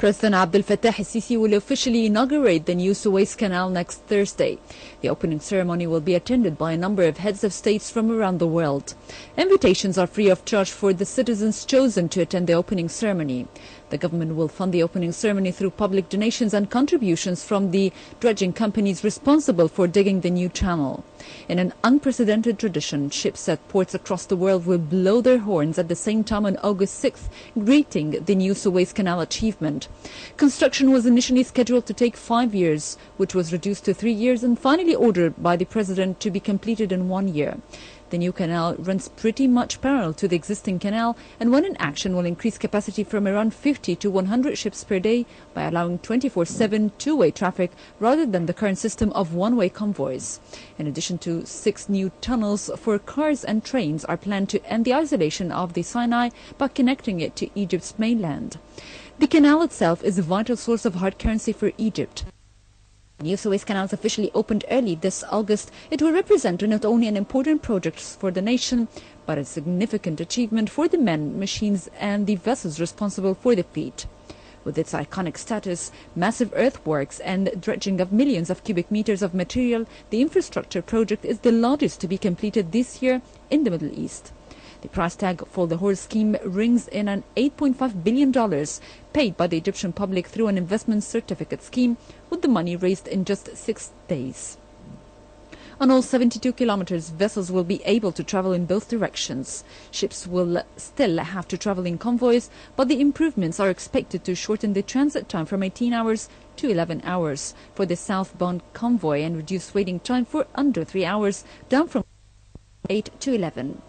President Abdel Fattah al-Sisi will officially inaugurate the new Suez Canal next Thursday. The opening ceremony will be attended by a number of heads of states from around the world. Invitations are free of charge for the citizens chosen to attend the opening ceremony. The government will fund the opening ceremony through public donations and contributions from the dredging companies responsible for digging the new channel. In an unprecedented tradition, ships at ports across the world will blow their horns at the same time on August 6th, greeting the new Suez Canal achievement. Construction was initially scheduled to take 5 years, which was reduced to 3 years and finally ordered by the president to be completed in 1 year. The new canal runs pretty much parallel to the existing canal, and when in action will increase capacity from around 50 to 100 ships per day by allowing 24/7 two-way traffic rather than the current system of one-way convoys. In addition to 6 new tunnels for cars and trains are planned to end the isolation of the Sinai by connecting it to Egypt's mainland. The canal itself is a vital source of hard currency for Egypt. The new Suez Canal is officially opened early this August. It will represent not only an important project for the nation, but a significant achievement for the men, machines and the vessels responsible for the feat. With its iconic status, massive earthworks and dredging of millions of cubic meters of material, the infrastructure project is the largest to be completed this year in the Middle East. The price tag for the whole scheme rings in an $8.5 billion paid by the Egyptian public through an investment certificate scheme, with the money raised in just 6 days. On all 72 kilometers, vessels will be able to travel in both directions. Ships will still have to travel in convoys, but the improvements are expected to shorten the transit time from 18 hours to 11 hours for the southbound convoy and reduce waiting time for under 3 hours, down from 8 to 11.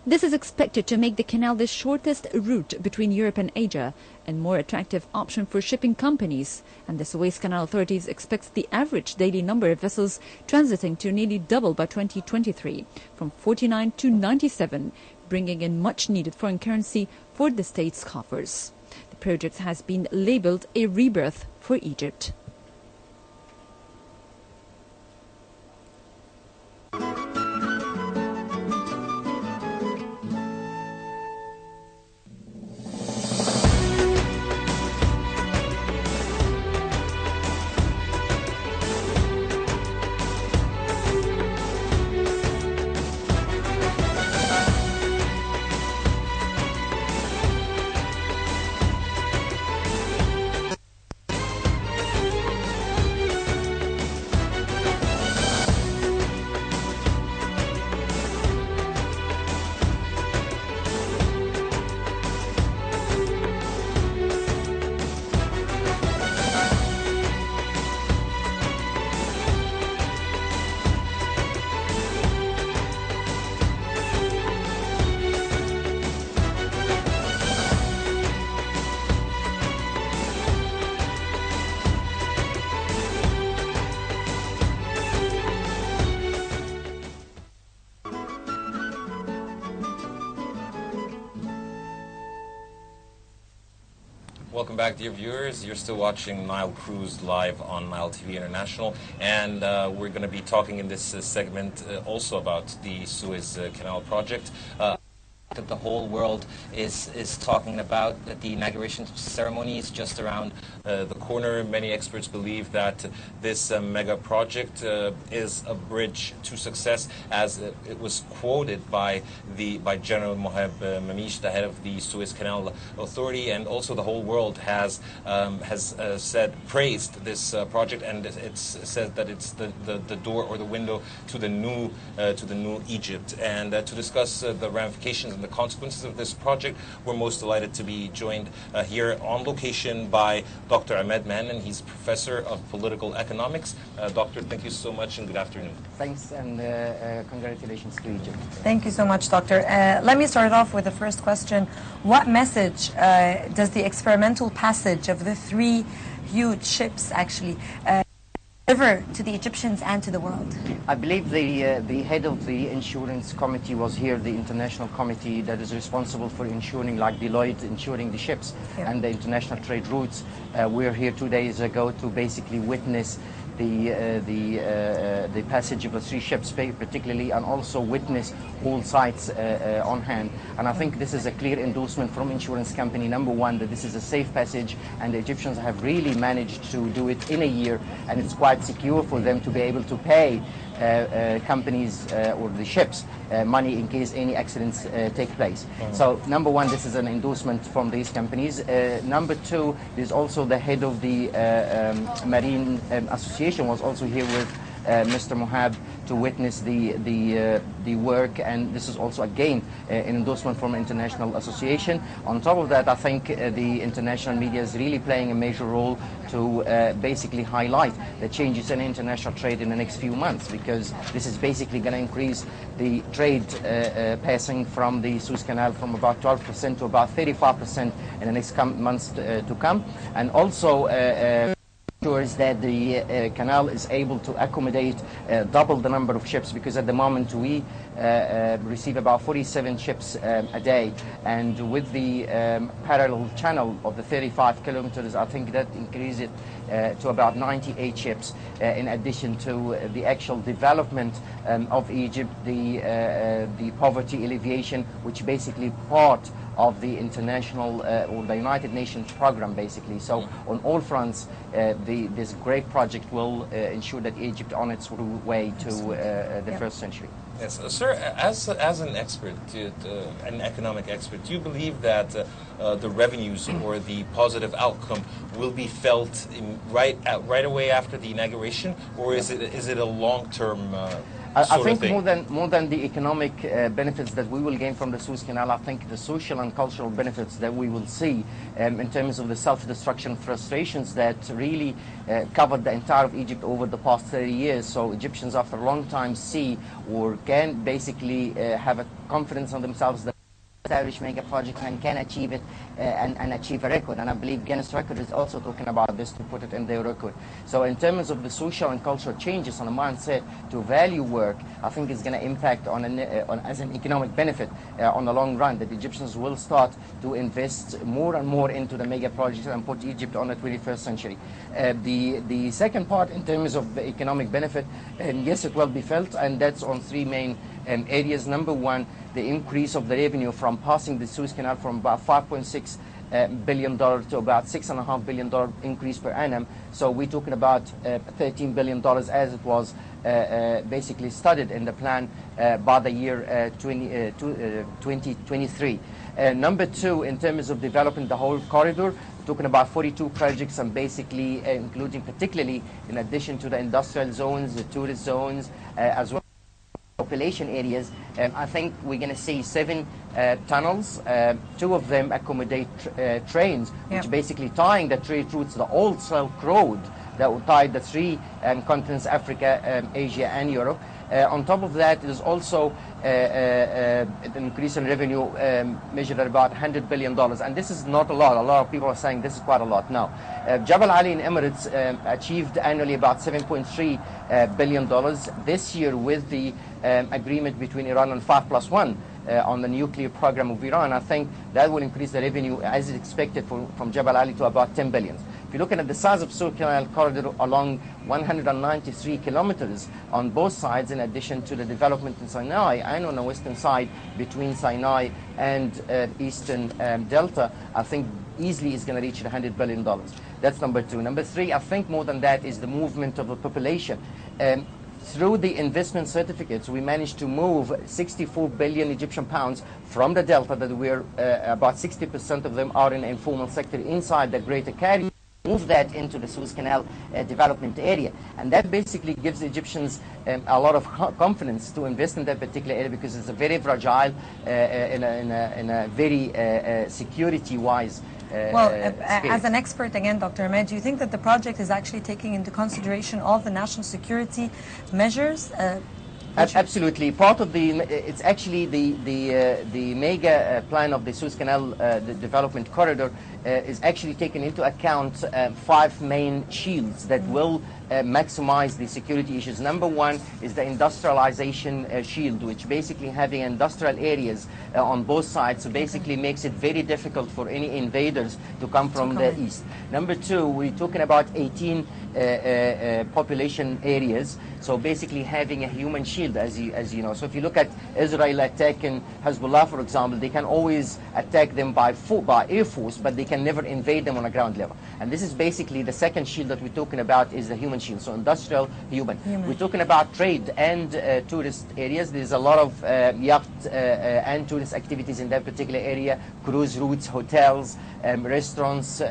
This is expected to make the canal the shortest route between Europe and Asia and more attractive option for shipping companies. And the Suez Canal authorities expects the average daily number of vessels transiting to nearly double by 2023, from 49 to 97, bringing in much needed foreign currency for the state's coffers. The project has been labeled a rebirth for Egypt. Welcome back, dear viewers. You're still watching Nile Cruise live on Nile TV International, and we're going to be talking in this segment also about the Suez Canal project. That the whole world is talking about. The inauguration ceremony is just around the corner. Many experts believe that this mega project is a bridge to success, as it was quoted by General Moheb Mamish, the head of the Suez Canal Authority, and also the whole world has praised this project, and it's said that it's the door or the window to the new Egypt. And to discuss the ramifications and the consequences of this project, we're most delighted to be joined here on location by Dr. Ahmed Mehnan. He's professor of political economics. Doctor, thank you so much and good afternoon. Thanks and congratulations to Egypt. Thank you so much, Doctor. Let me start off with the first question. What message does the experimental passage of the 3 huge ships actually deliver to the Egyptians and to the world? I believe the head of the insurance committee was here, the international committee that is responsible for insuring, like Deloitte, insuring the ships and the international trade routes. We're here 2 days ago to basically witness the passage of the 3 ships particularly, and also witness all sites on hand. And I think this is a clear endorsement from insurance company number one that this is a safe passage, and the Egyptians have really managed to do it in a year, and it's quite secure for them to be able to pay companies or the ships money in case any accidents take place. So number one, this is an endorsement from these companies. Number two, there's also the head of the Marine Association was also here with Mr. Mohab to witness the work, and this is also again an endorsement from International Association. On top of that, I think the international media is really playing a major role to basically highlight the changes in international trade in the next few months, because this is basically going to increase the trade passing from the Suez Canal from about 12% to about 35% in the next months to come, and also ensures that the canal is able to accommodate double the number of ships, because at the moment we receive about 47 ships a day, and with the parallel channel of the 35 kilometers, I think that increases it to about 98 ships, in addition to the actual development of Egypt, the poverty alleviation, which basically part of the international or the United Nations program, basically. So on all fronts, this great project will ensure that Egypt on its way to the first century. Yes, sir, as an expert, an economic expert, do you believe that the revenues or the positive outcome will be felt right away after the inauguration, or is it a long-term I think more than the economic benefits that we will gain from the Suez Canal, I think the social and cultural benefits that we will see in terms of the self-destruction frustrations that really covered the entire of Egypt over the past 30 years. So Egyptians after a long time see or can basically have a confidence on themselves that establish mega projects and can achieve it and achieve a record. And I believe Guinness Record is also talking about this to put it in their record. So in terms of the social and cultural changes on a mindset to value work, I think it's going to impact on as an economic benefit on the long run, that the Egyptians will start to invest more and more into the mega projects and put Egypt on the 21st century. The second part in terms of the economic benefit, yes, it will be felt, and that's on 3 main areas. Number one, the increase of the revenue from passing the Suez Canal from about $5.6 billion to about $6.5 billion increase per annum. So we're talking about $13 billion as it was basically studied in the plan by the year 2023. Number two, in terms of developing the whole corridor, we're talking about 42 projects, and basically including particularly in addition to the industrial zones, the tourist zones, as well population areas. I think we're going to see 7 tunnels. 2 of them accommodate trains, which basically tying the trade routes, the old Silk Road that would tie the 3 continents, Africa, Asia, and Europe. On top of that, there's also an increase in revenue measured at about $100 billion. And this is not a lot. A lot of people are saying this is quite a lot. Now, Jebel Ali in Emirates achieved annually about $7.3 billion. This year, with the agreement between Iran and 5+1 on the nuclear program of Iran, I think that will increase the revenue as expected from Jebel Ali to about $10 billion. If you're looking at the size of Suez Canal corridor along 193 kilometers on both sides, in addition to the development in Sinai and on the western side between Sinai and eastern Delta, I think easily is going to reach $100 billion. That's number 2. Number 3, I think more than that is the movement of the population. Through the investment certificates, we managed to move 64 billion Egyptian pounds from the Delta, that we're about 60% of them are in the informal sector inside the Greater Cairo. Move that into the Suez Canal development area, and that basically gives Egyptians a lot of confidence to invest in that particular area, because it's a very fragile in a very security-wise as an expert again, Dr. Ahmed, do you think that the project is actually taking into consideration all the national security measures? Absolutely. Part of it's actually the mega plan of the Suez Canal the development corridor is actually taking into account 5 main shields that will maximize the security issues. Number 1 is the industrialization shield, which basically having industrial areas on both sides, so basically makes it very difficult for any invaders to come from the east. Number 2, we're talking about 18 population areas. So basically having a human shield, as you know. So if you look at Israel attacking Hezbollah, for example, they can always attack them by air force, but they can never invade them on a ground level. And this is basically the second shield that we're talking about, is the human shield. So industrial, human. We're talking about trade and tourist areas. There's a lot of yacht and tourist activities in that particular area, cruise routes, hotels, restaurants,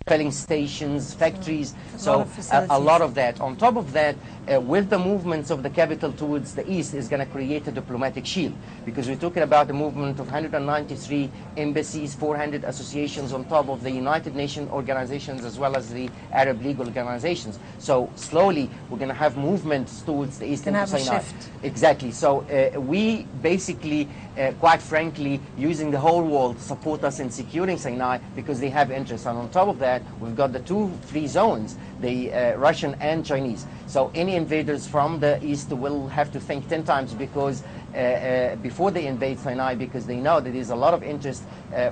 filling stations, factories, so a lot of that. On top of that, with the movements of the capital towards the east is going to create a diplomatic shield, because we're talking about the movement of 193 embassies, 400 associations on top of the United Nations organizations as well as the Arab League organizations. So slowly we're going to have movements towards the east into Sinai. Exactly. So we basically, quite frankly, using the whole world to support us in securing Sinai because they have interest. And on top of that, we've got the two free zones, the Russian and Chinese. So any invaders from the east will have to think 10 times because before they invade Sinai, because they know that there's a lot of interest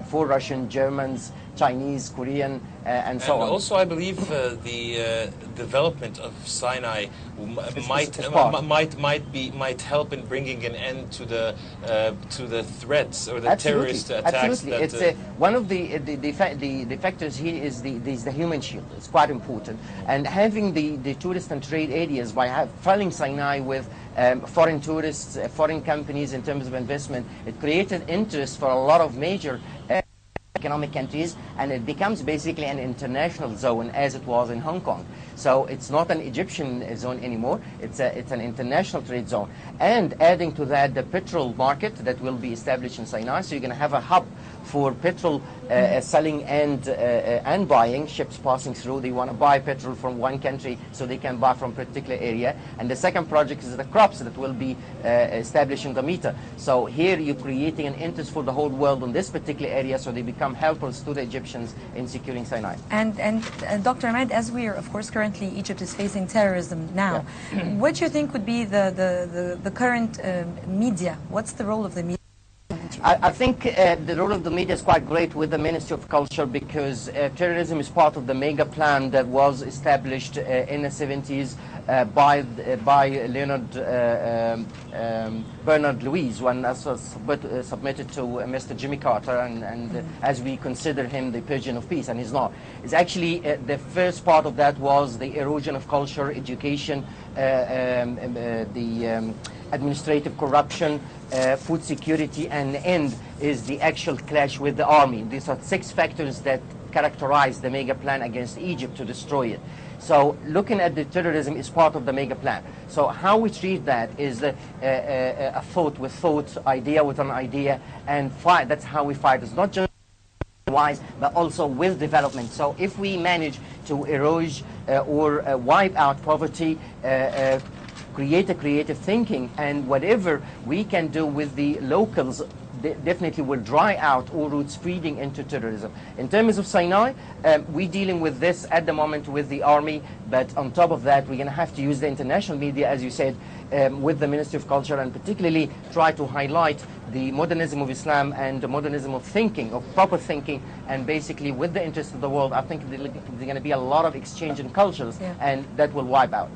for Russian, Germans, Chinese, Korean, and so on. And also, I believe the development of Sinai might help in bringing an end to the threats or the terrorist attacks. Absolutely, it's one of the factors here is the human shield. It's quite important, and having the tourist and trade areas by filling Sinai with foreign tourists, foreign companies in terms of investment, it created interest for a lot of major economic countries, and it becomes basically an international zone as it was in Hong Kong. So it's not an Egyptian zone anymore, it's an international trade zone. And adding to that the petrol market that will be established in Sinai, so you're going to have a hub for petrol selling and buying, ships passing through. They want to buy petrol from one country so they can buy from a particular area. And the second project is the crops that will be established in Gamita. So here you're creating an interest for the whole world on this particular area, so they become helpers to the Egyptians in securing Sinai. And Dr. Ahmed, as we are, of course, currently Egypt is facing terrorism now, what do you think would be the current media? What's the role of the media? I think the role of the media is quite great with the Ministry of Culture, because terrorism is part of the mega plan that was established in the 70s by Bernard Lewis, when that was submitted to Mr. Jimmy Carter, and as we consider him the pigeon of peace, and he's not. It's actually the first part of that was the erosion of culture, education, the administrative corruption, food security, and the end is the actual clash with the army. These are 6 factors that characterize the mega plan against Egypt to destroy it. So looking at the terrorism is part of the mega plan. So how we treat that is a thought with thought, idea with an idea, and fight. That's how we fight. It's not just wise, but also with development. So if we manage to erode or wipe out poverty, create a creative thinking, and whatever we can do with the locals definitely will dry out all routes feeding into terrorism. In terms of Sinai, we're dealing with this at the moment with the army, but on top of that, we're going to have to use the international media, as you said, with the Ministry of Culture, and particularly try to highlight the modernism of Islam and the modernism of thinking, of proper thinking, and basically with the interest of the world, I think there's going to be a lot of exchange in cultures, and that will wipe out.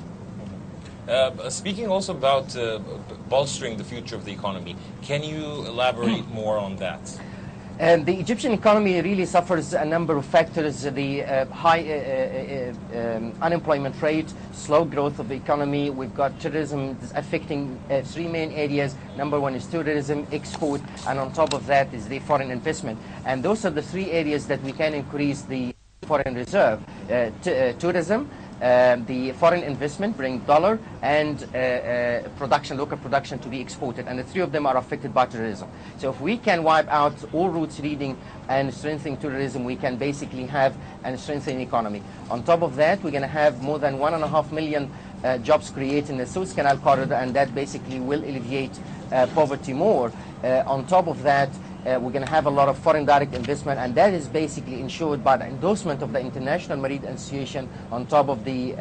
Speaking also about bolstering the future of the economy, can you elaborate more on that? The Egyptian economy really suffers a number of factors: the high unemployment rate, slow growth of the economy. We've got terrorism affecting 3 main areas. Number 1 is tourism, export, and on top of that is the foreign investment. And those are the 3 areas that we can increase the foreign reserve. Tourism, the foreign investment, bring dollar, and production, local production to be exported, and the 3 of them are affected by terrorism. So if we can wipe out all routes leading and strengthening tourism, we can basically have a strengthening economy. On top of that, we're going to have more than 1.5 million jobs created in the Suez Canal corridor, and that basically will alleviate poverty more. On top of that, we're going to have a lot of foreign direct investment, and that is basically ensured by the endorsement of the International Marine Association on top of the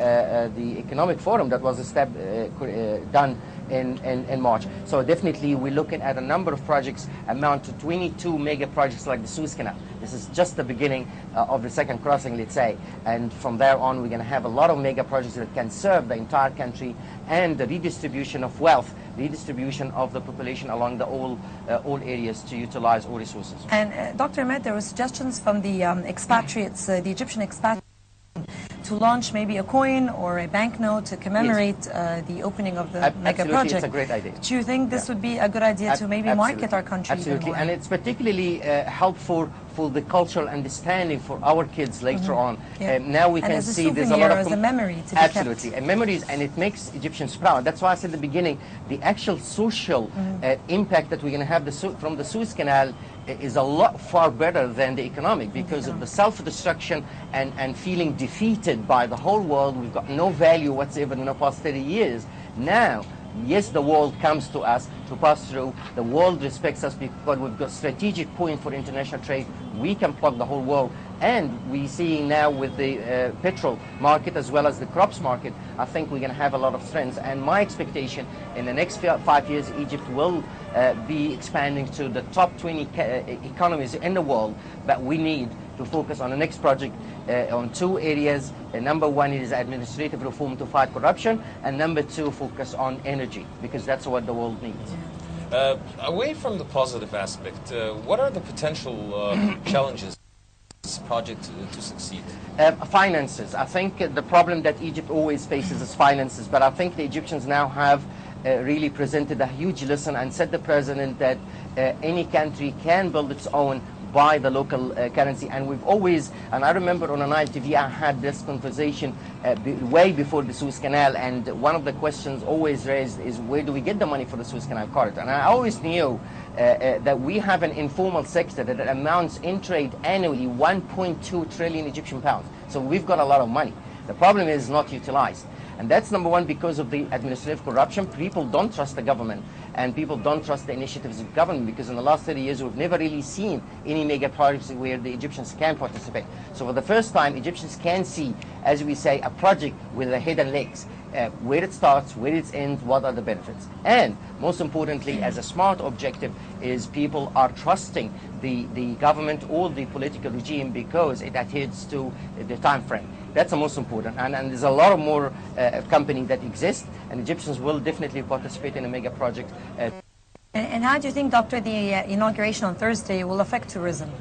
Economic Forum that was done in March. So definitely we're looking at a number of projects amount to 22 mega projects like the Suez Canal. This is just the beginning of the second crossing, let's say. And from there on, we're going to have a lot of mega projects that can serve the entire country, and the redistribution of wealth, redistribution of the population along the all areas to utilize all resources. And Dr. Ahmed, there were suggestions from the expatriates, the Egyptian expatriates, to launch maybe a coin or a banknote to commemorate the opening of the mega Absolutely, project. it's a great idea. Do you think this would be a good idea to maybe market our country Absolutely, even more? and it's particularly helpful for the cultural understanding for our kids later on. Yeah. Now we And can as a see there's a lot souvenir, of as a memory to be absolutely, kept. and memories, and it makes Egyptians proud. That's why I said at the beginning, the actual social impact that we're going to have from the Suez Canal is a lot far better than the economic, because of the self-destruction and feeling defeated by the whole world. We've got no value whatsoever in the past 30 years. Now, yes, the world comes to us to pass through. The world respects us because we've got strategic point for international trade. We can plug the whole world. And we're seeing now with the petrol market as well as the crops market, I think we're going to have a lot of strengths. And my expectation in the next 5 years, Egypt will be expanding to the top 20 economies in the world. But we need to focus on the next project on two areas. Number one is administrative reform to fight corruption, and number two, focus on energy, because that's what the world needs. Away from the positive aspect, what are the potential challenges this project to succeed? Finances. I think the problem that Egypt always faces is finances, but I think the Egyptians now have really presented a huge lesson and set the precedent that any country can build its own by the local currency. And we've always, and I remember on a Nile TV I had this conversation way before the Suez Canal, and one of the questions always raised is, where do we get the money for the Suez Canal corridor? And I always knew that we have an informal sector that amounts in trade annually 1.2 trillion Egyptian pounds. So we've got a lot of money. The problem is not utilized. And that's number one, because of the administrative corruption. People don't trust the government, and people don't trust the initiatives of government, because in the last 30 years we've never really seen any mega projects where the Egyptians can participate. So for the first time, Egyptians can see, as we say, a project with a head and legs. Where it starts, where it ends, what are the benefits. And most importantly, as a smart objective, is people are trusting the government or the political regime because it adheres to the time frame. That's the most important. And there's a lot of more companies that exist, and Egyptians will definitely participate in a mega project. And how do you think, Doctor, the inauguration on Thursday will affect tourism?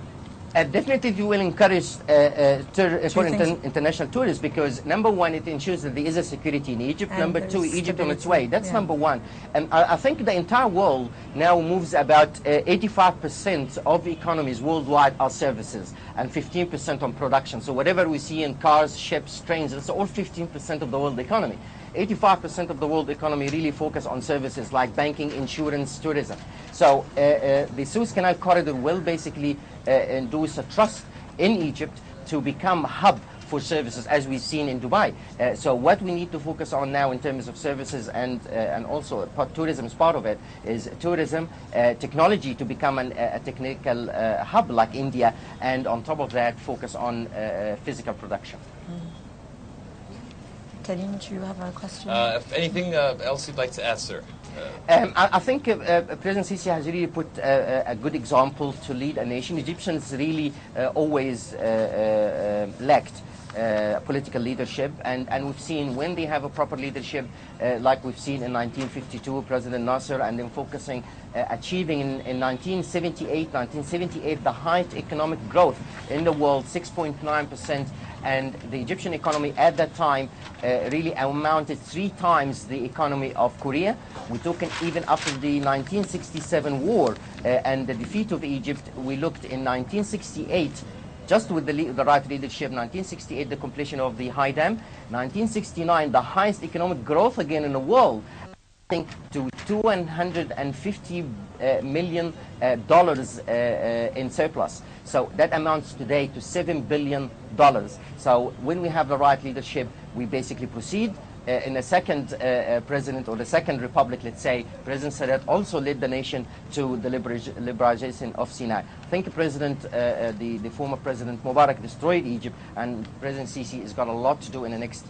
Definitely it will encourage international tourists, because number one, it ensures that there is a security in Egypt. And number two, Egypt on its way. That's number one. And I think the entire world now moves about 85% of economies worldwide are services, and 15% on production. So whatever we see in cars, ships, trains, it's all 15% of the world economy. 85% of the world economy really focus on services like banking, insurance, tourism. So the Suez Canal corridor will basically induce a trust in Egypt to become a hub for services, as we've seen in Dubai. So what we need to focus on now in terms of services and also tourism is part of it, is tourism, technology to become a technical hub like India, and on top of that, focus on physical production. Karim, do you have a question? If anything else you'd like to add, sir? I think President Sisi has really put a good example to lead a nation. Egyptians really always lacked political leadership, and we've seen when they have a proper leadership, like we've seen in 1952, President Nasser, and then focusing, achieving in 1978 the highest economic growth in the world, 6.9%. And the Egyptian economy at that time really amounted 3 times the economy of Korea. We're talking even after the 1967 war and the defeat of Egypt, we looked in 1968, just with the right leadership, 1968 the completion of the High Dam, 1969 the highest economic growth again in the world, to $250 million in surplus. So that amounts today to $7 billion. So when we have the right leadership, we basically proceed in a second president or the second republic, let's say, President Sadat also led the nation to the liberalization of Sinai. I think the former President Mubarak destroyed Egypt, and President Sisi has got a lot to do in the next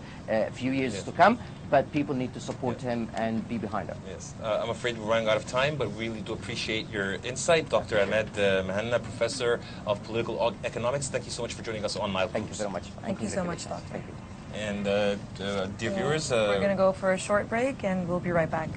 few years to come, but people need to support him and be behind him. Yes, I'm afraid we're running out of time, but really do appreciate your insight. Dr. Ahmed Mehana, Professor of Political Economics, thank you so much for joining us on Nile. Thank you very much. Thank you so much, Doctor. Thank you. And dear viewers, we're going to go for a short break and we'll be right back.